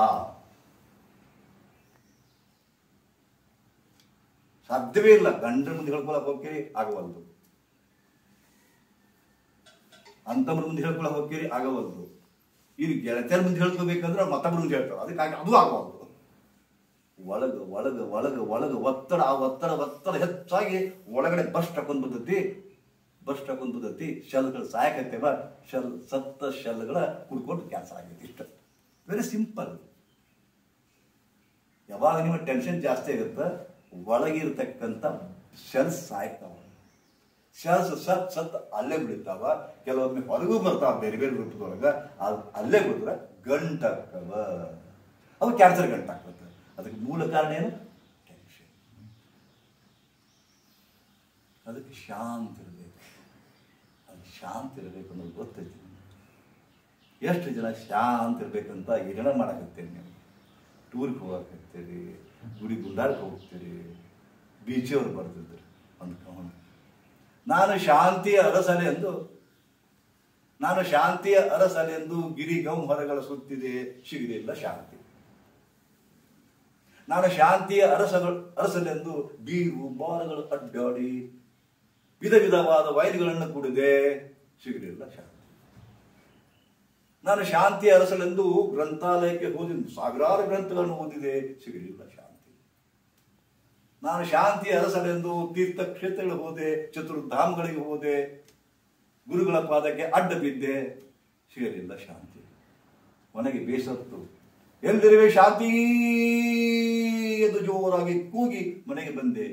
ಸಾಧ್ಯವೇ ಇಲ್ಲ. ಗಂಡರ ಮುಂದೆ ಹೇಳ್ಕೊಳಕ್ ಹೋಗ್ತೀರಿ ಆಗವಲ್ದು, ಅಂತಮ್ರ ಮುಂದೆ ಹೇಳ್ಕೊಳಕ್ ಹೋಗ್ತೀರಿ ಆಗವಲ್ದು, ಇಲ್ಲಿ ಗೆಳತಿಯರ ಮುಂದೆ ಹೇಳ್ಕೋಬೇಕಂದ್ರೆ ಮತ್ತೊಬ್ಬರ ಮುಂದೆ ಹೇಳ್ತಾರೆ, ಅದಕ್ಕಾಗಿ ಅದು ಆಗವಲ್ದು. ಒಳಗ ಒಳಗ ಒಳಗ ಒಳಗ ಒತ್ತಡ, ಆ ಒತ್ತಡ ಹೆಚ್ಚಾಗಿ ಒಳಗಡೆ ಬಸ್ಟ್ ಹಾಕೊಂಡ್ ಬರ್ತೈತಿ. ಶೆಲ್ಗಳು ಸಾಯಕತ್ತೇವ, ಸತ್ತ ಶೆಲ್ಗಳ ಕುಡ್ಕೊಂಡು ಕ್ಯಾನ್ಸರ್ ಆಗೈತಿ. ಇಷ್ಟ ವೆರಿ ಸಿಂಪಲ್. ಯಾವಾಗ ನಿಮ್ಮ ಟೆನ್ಷನ್ ಜಾಸ್ತಿ ಆಗುತ್ತೆ, ಒಳಗಿರ್ತಕ್ಕಂಥ ಶೆಲ್ಸ್ ಸಾಯ್ತಾವ. ಶೆಲ್ಸ್ ಸತ್ ಅಲ್ಲೇ ಬಿಡ್ತಾವ. ಕೆಲವೊಮ್ಮೆ ಹೊರಗೂ ಬರ್ತಾವ ಬೇರೆ ಬೇರೆ ರೂಪದೊಳಗ. ಅಲ್ಲೇ ಬಿಡಿದ್ರೆ ಗಂಟಾಗ್ತವ, ಅವು ಕ್ಯಾನ್ಸರ್ ಗಂಟಾಗ್ತದೆ. ಅದಕ್ಕೆ ಮೂಲ ಕಾರಣ ಏನು? ಟೆನ್ಷನ್. ಅದಕ್ಕೆ ಶಾಂತಿ ಇರಬೇಕು. ಅದು ಶಾಂತಿ ಇರಬೇಕು ಅನ್ನೋದು ಗೊತ್ತೈತಿ. ಎಷ್ಟು ಜನ ಶಾಂತಿ ಇರ್ಬೇಕಂತ ಏನೇನೋ ಮಾಡಕತ್ತೇನೆ. ನೀವು ಟೂರ್ಗೆ ಹೋಗಕತ್ತೀರಿ, ಗುಡಿ ಗುಂಡಾರಕ್ಕೆ ಹೋಗ್ತೀರಿ, ಬೀಚಿಯವ್ರು ಬರ್ತಿದ್ರು ಅಂದ್ಕೊಂಡು ನಾನು ಶಾಂತಿಯ ಅರಸಲೆ ಎಂದು ಗಿರಿ ಗಂಹರಗಳ ಸುತ್ತಿದೆ, ಸಿಗಲಿಲ್ಲ ಶಾಂತಿ. ನಾನು ಶಾಂತಿಯ ಅರಸಲೆಂದು ಬೀರು ಬಾರಗಳು ಅಡ್ಡಾಡಿ ವಿಧ ವಿಧವಾದ ವೈನ್ಗಳನ್ನು ಕುಡಿದೆ, ಸಿಗಲಿಲ್ಲ ಶಾಂತಿ. ನಾನು ಶಾಂತಿಯ ಅರಸಲೆಂದು ಗ್ರಂಥಾಲಯಕ್ಕೆ ಹೋದಿ, ಸಾವಿರಾರು ಗ್ರಂಥಗಳನ್ನು ಓದಿದೆ, ಸಿಗಲಿಲ್ಲ ಶಾಂತಿ. ನಾನು ಶಾಂತಿಯ ಅರಸಲೆಂದು ತೀರ್ಥಕ್ಷೇತ್ರಗಳಿಗೆ ಹೋದೆ, ಚತುರ್ಧಾಮಗಳಿಗೆ ಹೋದೆ, ಗುರುಗಳ ಪಾದಕ್ಕೆ ಅಡ್ಡ ಬಿದ್ದೆ, ಸಿಗಲಿಲ್ಲ ಶಾಂತಿ. ಕೊನೆಗೆ ಬೇಸತ್ತು, ಎಲ್ಲಿರುವೆ ಶಾಂತಿ ಎಂದು ಜೋರಾಗಿ ಕೂಗಿ ಮನೆಗೆ ಬಂದೆ.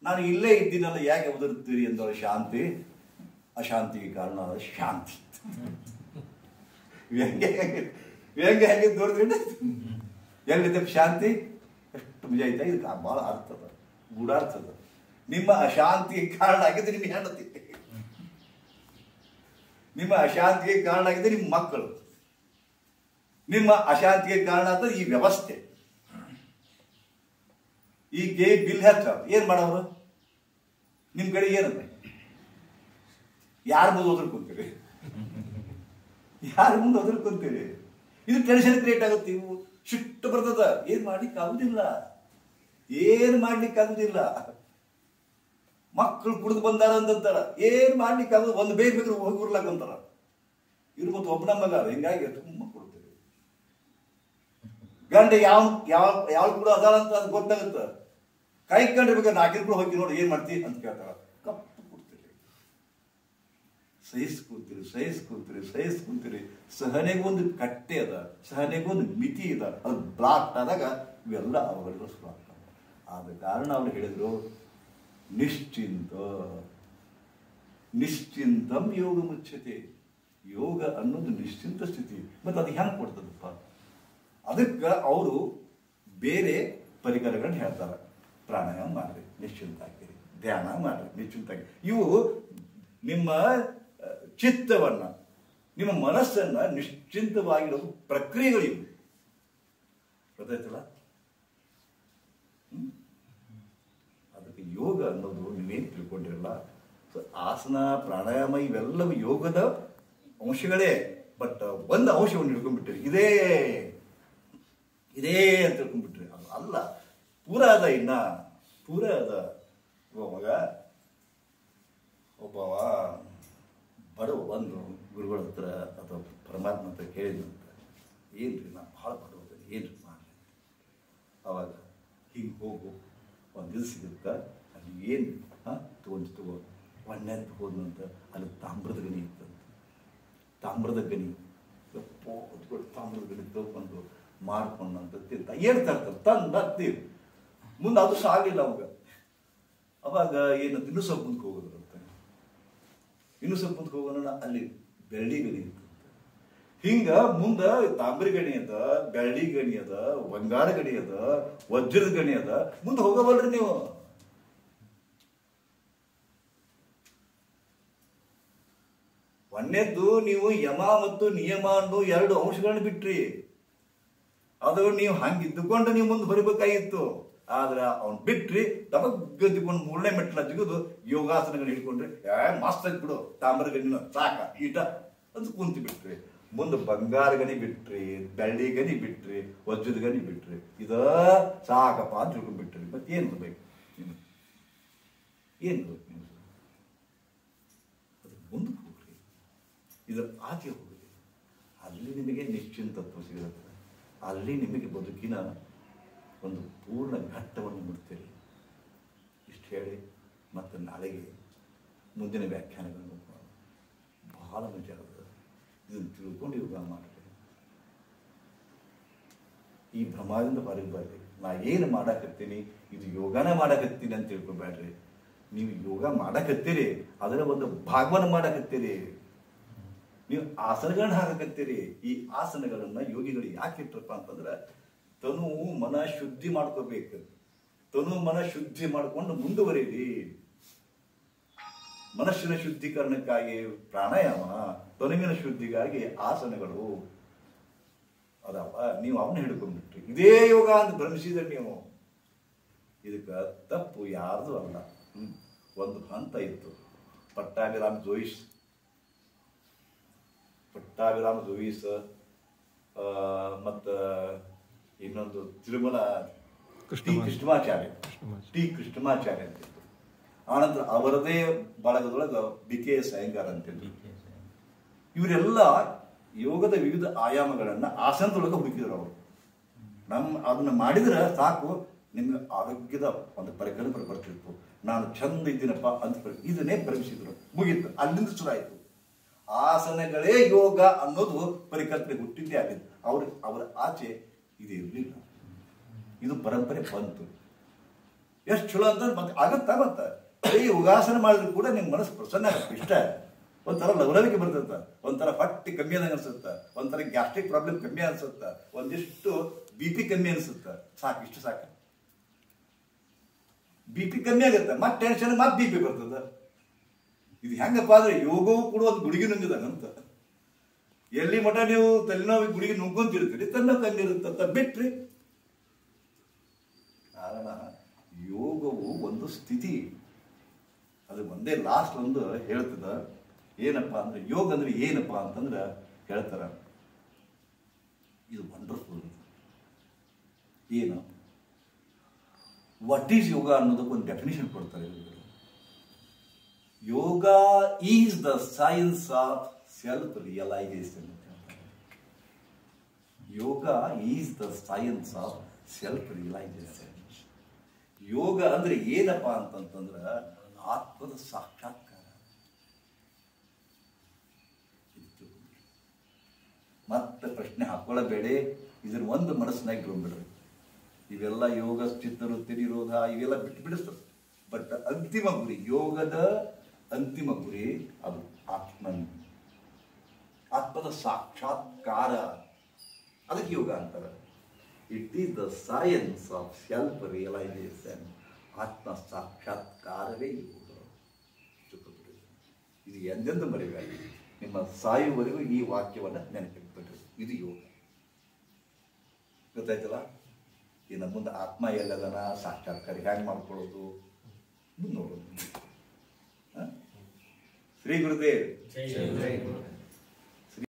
ನಾನು ಇಲ್ಲೇ ಇದ್ದೀನಲ್ಲ, ಯಾಕೆ ಒದರುತ್ತೀರಿ ಎಂದವಳ ಶಾಂತಿ. ಅಶಾಂತಿಗೆ ಕಾರಣ ಶಾಂತಿ. ವ್ಯಂಗ್ಯ ಹೇಗೆ ತೋರಿದ್ರೆ ಎಲ್ಲಿದೆ ಶಾಂತಿ? ಎಷ್ಟು ನಿಜ ಐತಾ? ಇದಕ್ಕೆ ಬಹಳ ಅರ್ಥದ, ಗೂಢಾರ್ಥದ. ನಿಮ್ಮ ಅಶಾಂತಿಗೆ ಕಾರಣ ಆಗಿದೆ ನಿಮ್ಮ ಹೆಂಡತಿ, ನಿಮ್ಮ ಅಶಾಂತಿಗೆ ಕಾರಣ ಆಗಿದೆ ನಿಮ್ಮ ಮಕ್ಕಳು, ನಿಮ್ಮ ಅಶಾಂತಿಗೆ ಕಾರಣ ಅಂತ ಈ ವ್ಯವಸ್ಥೆ. ಈ ಬಿಲ್ ಹೆಚ್ಚ ಏನ್ ಮಾಡೋರು? ನಿಮ್ ಕಡೆ ಏನಂತ ಯಾರ ಮುಂದೆ ಓದ್ಕೊಂತೀರಿ? ಯಾರ ಮುಂದೆ ಓದ್ಕೊಂತೀರಿ? ಇದು ಟೆನ್ಷನ್ ಕ್ರಿಯೇಟ್ ಆಗುತ್ತೆ. ಇವು ಸಿಟ್ಟು ಬರ್ತದ. ಏನ್ ಮಾಡ್ಲಿಕ್ಕೆ ಆಗುದಿಲ್ಲ. ಮಕ್ಕಳು ಕುಡಿದು ಬಂದಾರ ಅಂತಾರ, ಏನ್ ಮಾಡ್ಲಿಕ್ಕೆ ಆಗುದು? ಒಂದು ಬೇಗ ಬೇಕಾದ್ರೆ ಹೋಗಿ ಉರ್ಲಾಕಂತಾರ. ಇವ್ರು ಮತ್ತು ಒಬ್ಬನ ಮಗ, ಹಿಂಗಾಗಿ ತುಂಬ ಕೊಡ್ತೀವಿ. ಗಂಡ ಯಾವ ಕೂಡ ಅದಾರ ಅಂತ ಅದು ಗೊತ್ತಾಗುತ್ತ. ಕೈ ಕಂಡಿರ್ಬೇಕಾದ್ರೆ ನಾಲ್ಕಿನ ಕೂಡ ಹೋಗಿ ನೋಡಿ ಏನ್ ಮಾಡ್ತೀವಿ ಅಂತ ಕೇಳ್ತಾರ. ಕಪ್ಪು ಕೊಡ್ತೀರಿ, ಸಹಿಸ್ಕೊಂತೀರಿ. ಸಹನೆಗೊಂದು ಕಟ್ಟೆ ಅದ, ಸಹನೆಗೊಂದು ಮಿತಿ ಅದ. ಅದು ಬ್ಲಾಕ್ ಆದಾಗ ಇವೆಲ್ಲ ಅವುಗಳಿಗೂ ಶುರು ಆಗ್ತವೆ. ಆದ ಕಾರಣ ಅವ್ರು ಹೇಳಿದ್ರು, ನಿಶ್ಚಿಂತಂ ಯೋಗ ಮುಚ್ಚತೆ. ಯೋಗ ಅನ್ನೋದು ನಿಶ್ಚಿಂತ ಸ್ಥಿತಿ. ಮತ್ತೆ ಅದು ಹೆಂಗೆ ಕೊಡ್ತದಪ್ಪ? ಅದಕ್ಕೆ ಅವರು ಬೇರೆ ಪರಿಕರಗಳನ್ನ ಹೇಳ್ತಾರೆ. ಪ್ರಾಣಾಯಾಮ ಮಾಡ್ರಿ, ನಿಶ್ಚಿಂತ ಆಗಿರಿ. ಧ್ಯಾನ ಮಾಡ್ರಿ, ನಿಶ್ಚಿಂತ ಆಗಿ. ಇವು ನಿಮ್ಮ ಚಿತ್ತವನ್ನ, ನಿಮ್ಮ ಮನಸ್ಸನ್ನ ನಿಶ್ಚಿಂತವಾಗಿರೋ ಪ್ರಕ್ರಿಯೆಗಳಿವು. ಗೊತ್ತಾಯ್ತಲ್ಲ? ಅದಕ್ಕೆ ಯೋಗ ಅನ್ನೋದು ನೀವೇನು ತಿಳ್ಕೊಂಡಿರಲ್ಲ. ಆಸನ, ಪ್ರಾಣಾಯಾಮ ಇವೆಲ್ಲವೂ ಯೋಗದ ಅಂಶಗಳೇ. ಬಟ್ ಒಂದು ಅಂಶವನ್ನು ಹಿಡ್ಕೊಂಡ್ಬಿಟ್ರಿ, ಇದೇ ಅಂತ ತಿಳ್ಕೊಂಡ್ಬಿಟ್ರಿ. ಅಲ್ಲ, ಪೂರ ಅದ. ಪೂರ ಅದ. ಮಗ ಒಬ್ಬವ ಬಡವ ಬಂದು ಗುರುಗಳ ಹತ್ರ ಅಥವಾ ಪರಮಾತ್ಮ ಹತ್ರ ಕೇಳಿದಂತ, ಏನ್ರಿ ನಾ ಭಾಳ ಬಡವದನಿ ಏನ್ರಿ ಮಾಡಿ. ಅವಾಗ ಹಿಂಗೆ ಹೋಗು ಒಂದು ಇದು ಸಿಗುತ್ತೆ ಅಲ್ಲಿ ಏನು ತಗೋ ಒಣ್ಣೆಂತ ಹೋದಂತ ಅಲ್ಲಿ ತಾಮ್ರದ ಗಣಿ ಇತ್ತಂತ. ತಾಮ್ರದ ಗಣಿ ತಾಮ್ರದ ಗಣಿ ತಗೊಂಡು ಮಾಡ್ಕೊಂಡಂತ ತಿಂತ ಹೇಳ್ತಾ ಇರ್ತಾರೆ ತಂದು ಹತ್ತೀವಿ. ಮುಂದೆ ಅದು ಸಾಗಿಲ್ಲ ಅವಾಗ ಏನಂತ ಇನ್ನೂ ಸ್ವಲ್ಪ ಮುಂದಕ್ಕೆ ಹೋಗೋದ್ರಂತೆ. ಇನ್ನೂ ಸ್ವಲ್ಪ ಮುಂದಕ್ಕೆ ಹೋಗೋಣ ಅಲ್ಲಿ ಬೆಳ್ಳಿ ಗಣಿ ಇತ್ತು. ಹಿಂಗ ಮುಂದ ತಾಮ್ರಿ ಗಣಿ ಅದ, ಬೆಳ್ಳಿ ಗಣಿ ಅದ, ಬಂಗಾರ ಗಣಿ ಅದ, ವಜ್ರದ ಗಣಿ ಅದ, ಮುಂದೆ ಹೋಗಬಲ್ರಿ ನೀವು. ಒಂದೇದ್ದು ನೀವು ಯಮ ಮತ್ತು ನಿಯಮ ಅನ್ನೋ 2 ಅಂಶಗಳನ್ನ ಬಿಟ್ರಿ. ಅದು ನೀವು ಹಂಗಿದ್ದುಕೊಂಡು ನೀವು ಮುಂದೆ ಬರಬೇಕಾಗಿತ್ತು. ಆದ್ರೆ ಅವ್ನು ಬಿಟ್ರಿ ತಮಗದ್ದುಕೊಂಡು 3ನೇ ಮೆಟ್ಲ ಜಿಗಿದು ಯೋಗಾಸನಗಳು ಹಿಡ್ಕೊಂಡ್ರಿ. ಮಸ್ತ್ ಬಿಡು ತಾಮ್ರ ಗಣಿನ ಸಾಕ ಈಟ ಅಂತ ಕುಂತು ಬಿಟ್ರಿ. ಮುಂದೆ ಬಂಗಾರ ಗಣಿ ಬಿಟ್ರಿ, ಬೆಳ್ಳಿ ಗಣಿ ಬಿಟ್ರಿ, ವಜ್ರದ ಗಣಿ ಬಿಟ್ರಿ. ಇದ ಸಾಕಪ್ಪ ಅಂತ ತಿಳ್ಕೊಂಡ್ಬಿಟ್ರಿ. ಮತ್ತೆ ಏನು ಬೇಕು ಏನು ಬೇಕು ನೀವು? ಅದು ಮುಂದಕ್ಕೆ ಹೋಗ್ರಿ, ಇದರ ಆಚೆ ಹೋಗ್ರಿ. ಅಲ್ಲಿ ನಿಮಗೆ ನಿಶ್ಚಿಂತತ್ವ ಸಿಗುತ್ತೆ. ಅಲ್ಲಿ ನಿಮಗೆ ಬದುಕಿನ ಒಂದು ಪೂರ್ಣ ಘಟ್ಟವನ್ನು ಮುಡ್ತೀರಿ. ಇಷ್ಟು ಹೇಳಿ ಮತ್ತು ನಾಳೆಗೆ ಮುಂದಿನ ವ್ಯಾಖ್ಯಾನಗಳನ್ನು ಬಹಳ ಮಜಾ ಅದ. ಇದನ್ನು ತಿಳ್ಕೊಂಡು ಯೋಗ ಮಾಡ್ರಿ. ಈ ಭ್ರಮದಿಂದ ಹೊರಗೆ ಬರ್ರಿ. ನಾ ಏನು ಮಾಡಕತ್ತೀನಿ, ಇದು ಯೋಗನ ಮಾಡಕತ್ತೀನಿ ಅಂತ ತಿಳ್ಕೊಬೇಡ್ರಿ. ನೀವು ಯೋಗ ಮಾಡಕತ್ತೀರಿ, ಅದರ ಒಂದು ಭಾಗವನ್ನು ಮಾಡಕತ್ತೀರಿ. ನೀವು ಆಸನಗಳನ್ನ ಹಾಕಕತ್ತೀರಿ. ಈ ಆಸನಗಳನ್ನ ಯೋಗಿಗಳು ಯಾಕೆ ಇಟ್ಟರಪ್ಪ ಅಂತಂದ್ರೆ ತನು ಮನ ಶುದ್ಧಿ ಮಾಡ್ಕೋಬೇಕು. ತನು ಮನ ಶುದ್ಧಿ ಮಾಡ್ಕೊಂಡು ಮುಂದುವರಿರಿ. ಮನಸ್ಸಿನ ಶುದ್ಧೀಕರಣಕ್ಕಾಗಿ ಪ್ರಾಣಾಯಾಮ, ತನುವಿನ ಶುದ್ಧಿಗಾಗಿ ಆಸನಗಳು ಅದಾವ. ನೀವು ಅವನ್ನ ಹಿಡ್ಕೊಂಡ್ಬಿಟ್ರಿ. ಇದೇ ಯೋಗ ಅಂತ ಭ್ರಮಿಸಿದ್ರೆ ನೀವು. ಇದಕ್ಕೆ ತಪ್ಪು ಯಾರ್ದು ಅಲ್ಲ. ಒಂದು ಹಂತ ಇತ್ತು. ಪಟ್ಟಾಭಿರಾಮ್ ಜೋಯಿಸ್ ಮತ್ತು ಇನ್ನೊಂದು ತಿರುಮಲ ಕೃಷ್ಣಮಾಚಾರ್ಯ ಅಂತಿತ್ತು. ಆನಂತರ ಅವರದೇ ಬಳಗದೊಳಗೆ BKS ಅಯ್ಯಂಗಾರ್ ಅಂತಿದ್ರು. ಇವರೆಲ್ಲ ಯೋಗದ ವಿವಿಧ ಆಯಾಮಗಳನ್ನ ಆಸನದೊಳಗೆ ಹುಡುಕಿದ್ರು. ಅವರು ಅದನ್ನ ಮಾಡಿದ್ರೆ ಸಾಕು ನಿಮ್ಗೆ ಆರೋಗ್ಯದ ಒಂದು ಪರಿಕಲ್ಪನೆ ಬರ್ತಿತ್ತು. ನಾನು ಚಂದ ಇದ್ದೀನಪ್ಪ ಅಂತ ಇದನ್ನೇ ಭ್ರಮಿಸಿದ್ರು. ಮುಗೀತು. ಅಲ್ಲಿಂದ ಶುರು ಆಯಿತು. ಆಸನಗಳೇ ಯೋಗ ಅನ್ನೋದು ಪರಿಕಲ್ಪನೆ ಹುಟ್ಟಿದ್ದೇ ಆಗಿತ್ತು. ಅವರ ಆಚೆ ಇದು ಇರಲಿಲ್ಲ. ಇದು ಪರಂಪರೆ ಬಂತು. ಎಷ್ಟು ಚಲೋ ಅಂತ ಮತ್ತೆ ಆಗತ್ತ. ಈ ಯೋಗಾಸನ ಮಾಡಿದ್ರು ಕೂಡ ನಿಮ್ಮ ಮನಸ್ಸು ಪ್ರಸನ್ನ ಆಗುತ್ತೆ. ಇಷ್ಟ ಒಂಥರ ಲವಲವಿಕೆ ಬರ್ತದ, ಒಂಥರ ಹೊಟ್ಟೆ ಕಮ್ಮಿ ಆದಂಗೆ ಅನ್ಸುತ್ತೆ, ಒಂಥರ ಗ್ಯಾಸ್ಟ್ರಿಕ್ ಪ್ರಾಬ್ಲಮ್ ಕಮ್ಮಿ ಅನ್ಸುತ್ತೆ, ಒಂದಿಷ್ಟು BP ಕಮ್ಮಿ ಅನ್ಸುತ್ತೆ. ಸಾಕು, ಇಷ್ಟು ಸಾಕು. BP ಕಮ್ಮಿ ಆಗುತ್ತೆ, ಮತ್ತೆ ಟೆನ್ಷನ್, ಮತ್ತೆ BP ಬರ್ತದ. ಇದು ಹೆಂಗಪ್ಪ ಅಂದ್ರೆ ಯೋಗವು ಕೂಡ ಒಂದು ಗುಡಿಗೆ ನುಂಗಿದಂಗಂತ. ಎಲ್ಲಿ ಮಠ ನೀವು ತಲೆನೋವು ಗುಡಿಗೆ ನುಂಗ್ಕೊಂತಿರ್ತೀರಿ, ತನ್ನ ಕಮ್ಮಿ ಇರುತ್ತ ಬಿಟ್ರಿ. ಕಾರಣ ಯೋಗವು ಒಂದು ಸ್ಥಿತಿ. ಅದು ಒಂದೇ ಲಾಸ್ಟ್ ಒಂದು ಹೇಳ್ತದ. ಏನಪ್ಪಾ ಅಂದ್ರೆ ಯೋಗ ಅಂದ್ರೆ ಏನಪ್ಪಾ ಅಂತಂದ್ರೆ ಹೇಳ್ತಾರ, ಇದು ವಂಡರ್ಫುಲ್. ಏನು ವಾಟ್ ಈಸ್ ಯೋಗ ಅನ್ನೋದಕ್ಕೆ ಒಂದು ಡೆಫಿನೇಷನ್ ಕೊಡ್ತಾರೆ. Yoga is the science of self realisation. Yoga is the science of self realisation. Yoga ಅಂದ್ರೆ ಏನಪ್ಪಾ ಅಂತಂತಂದ್ರ ಆತ್ಮದ ಸಾಕ್ಷಾತ್ಕಾರ. ಮತ್ತೆ ಪ್ರಶ್ನೆ ಹಾಕೊಳ್ಳಬೇಡಿ. ಇದನ್ನ ಒಂದು ಮನಸ್ಸಿನಾಗ ಇಟ್ಕೊಂಡ್ಬಿಡ್ರಿ. ಇವೆಲ್ಲ ಯೋಗ, ಚಿತ್ತವೃತ್ತಿ ನಿರೋಧ ಇವೆಲ್ಲ ಬಿಟ್ಟು ಬಿಡಿಸ್ತದೆ. ಬಟ್ ಅಂತಿಮ ಗುರಿ, ಯೋಗದ ಅಂತಿಮ ಗುರಿ ಅದು ಆತ್ಮದ ಸಾಕ್ಷಾತ್ಕಾರ. ಅದಕ್ಕೆ ಯೋಗ ಅಂತಾರೆ. It is the science of self realisation. ಆತ್ಮ ಸಾಕ್ಷಾತ್ಕಾರವೇ ಯೋಗ. ಇದು ಎಂದೆಂದು ಮರೆಯಾಗಿ ನಿಮ್ಮ ಸಾಯುವವರೆಗೂ ಈ ವಾಕ್ಯವನ್ನು ನೆನಪಿಟ್ಬಿಟ್ರಿ. ಇದು ಯೋಗ. ಗೊತ್ತಾಯ್ತಲ್ಲ? ಇನ್ನು ಮುಂದೆ ಆತ್ಮ ಎಲ್ಲದನ ಸಾಕ್ಷಾತ್ಕಾರ ಹ್ಯಾಂಗೆ ಮಾಡ್ಕೊಳ್ಳೋದು ಮುಂದೆ ನೋಡೋದು. ಶ್ರೀ ಗುರುದೇವ್.